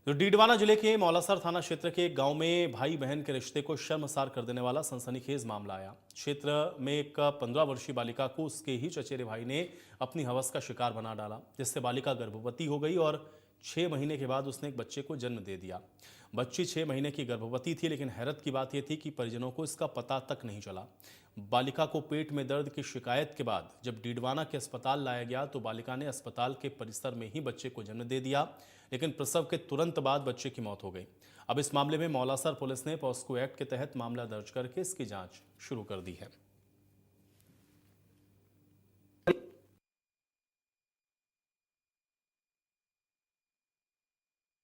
तो डीडवाना जिले के मौलासर थाना क्षेत्र के एक गांव में भाई बहन के रिश्ते को शर्मसार कर देने वाला सनसनीखेज मामला आया। क्षेत्र में एक 15 वर्षीय बालिका को उसके ही चचेरे भाई ने अपनी हवस का शिकार बना डाला, जिससे बालिका गर्भवती हो गई और 6 महीने के बाद उसने एक बच्चे को जन्म दे दिया। बच्ची 6 महीने की गर्भवती थी, लेकिन हैरत की बात यह थी कि परिजनों को इसका पता तक नहीं चला। बालिका को पेट में दर्द की शिकायत के बाद जब डीडवाना के अस्पताल लाया गया तो बालिका ने अस्पताल के परिसर में ही बच्चे को जन्म दे दिया, लेकिन प्रसव के तुरंत बाद बच्चे की मौत हो गई। अब इस मामले में मौलासर पुलिस ने पॉस्को एक्ट के तहत मामला दर्ज करके इसकी जांच शुरू कर दी है।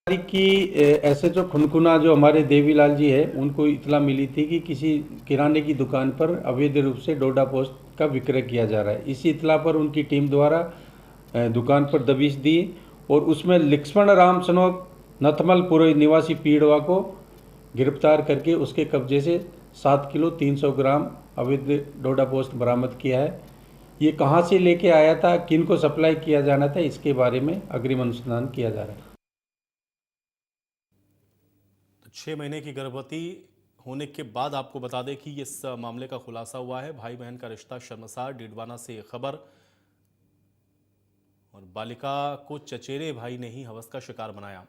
की ऐसे जो खुनखुना जो हमारे देवीलाल जी है, उनको इतला मिली थी कि किसी किराने की दुकान पर अवैध रूप से डोडा पोस्ट का विक्रय किया जा रहा है। इसी इतला पर उनकी टीम द्वारा दुकान पर दबिश दी और उसमें लक्ष्मण राम सनोक नथमलपुर निवासी पीड़वा को गिरफ्तार करके उसके कब्जे से 7 किलो 300 ग्राम अवैध डोडा पोस्ट बरामद किया है। ये कहाँ से लेके आया था, किन को सप्लाई किया जाना था, इसके बारे में अग्रिम अनुसंधान किया जा रहा है। 6 महीने की गर्भवती होने के बाद आपको बता दें कि इस मामले का खुलासा हुआ है। भाई बहन का रिश्ता शर्मसार, डीडवाना से खबर। और बालिका को चचेरे भाई ने ही हवस का शिकार बनाया।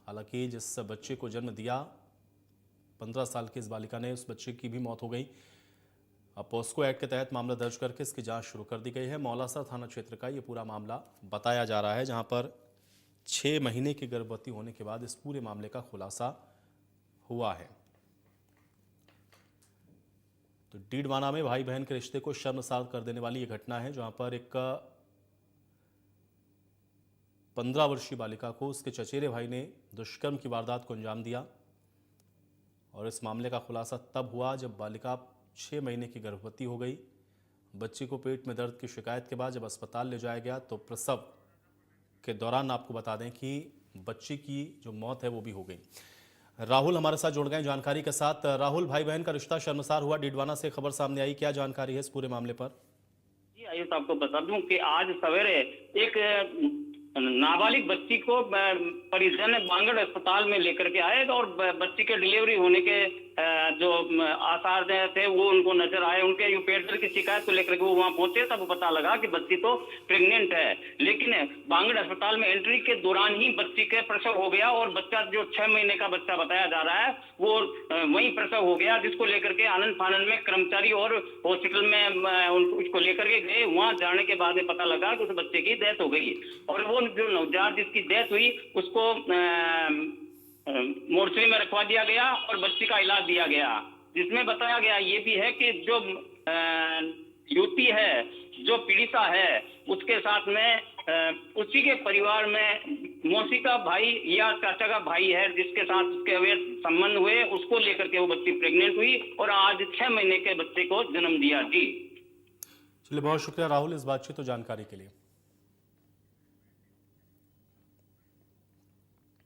हालांकि जिस बच्चे को जन्म दिया 15 साल की इस बालिका ने, उस बच्चे की भी मौत हो गई। अब पॉस्को एक्ट के तहत मामला दर्ज करके इसकी जांच शुरू कर दी गई है। मौलासर थाना क्षेत्र का ये पूरा मामला बताया जा रहा है, जहां पर 6 महीने की गर्भवती होने के बाद इस पूरे मामले का खुलासा हुआ है। तो डीडवाना में भाई बहन के रिश्ते को शर्मसार कर देने वाली ये घटना है, जहां पर एक 15 वर्षीय बालिका को उसके चचेरे भाई ने दुष्कर्म की वारदात को अंजाम दिया। और इस मामले का खुलासा तब हुआ जब बालिका 6 महीने की गर्भवती हो गई। बच्ची को पेट में दर्द की शिकायत के बाद जब अस्पताल ले जाया गया तो प्रसव के दौरान आपको बता दें कि बच्ची की जो मौत है वो भी हो गई। राहुल हमारे साथ जुड़ गए जानकारी के साथ। राहुल, भाई बहन का रिश्ता शर्मसार हुआ, डीडवाना से खबर सामने आई, क्या जानकारी है इस पूरे मामले पर? जी आयुष, आपको बता दूं कि आज सवेरे एक नाबालिग बच्ची को परिजन बांगड़ अस्पताल में लेकर के आए और बच्ची के डिलीवरी होने के जो आसार थे वो उनको नजर आए। उनके जो पेट दर्द की शिकायत को लेकर के वो वहां पहुंचे, तब पता लगा कि बच्ची तो प्रेग्नेंट है। लेकिन बांगड़ अस्पताल में एंट्री के दौरान ही बच्ची के प्रसव हो गया और बच्चा जो 6 महीने का बच्चा बताया जा रहा है वो वहीं प्रसव हो गया, जिसको लेकर के आनंद फानंद में कर्मचारी और हॉस्पिटल में उसको लेकर के गए। वहां जाने के बाद पता लगा कि उस बच्चे की डेथ हो गई और वो जो नवजात जिसकी डेथ हुई उसको मोर्चरी में रखवा दिया गया और बच्ची का इलाज दिया गया, जिसमें बताया गया ये भी है कि जो युवती है, जो पीड़िता है, उसके साथ में उसी के परिवार में मौसी का भाई या चाचा का भाई है जिसके साथ उसके अवैध संबंध हुए, उसको लेकर के वो बच्ची प्रेग्नेंट हुई और आज 6 महीने के बच्चे को जन्म दिया। जी चलिए, बहुत शुक्रिया राहुल इस बातचीत और जानकारी के लिए।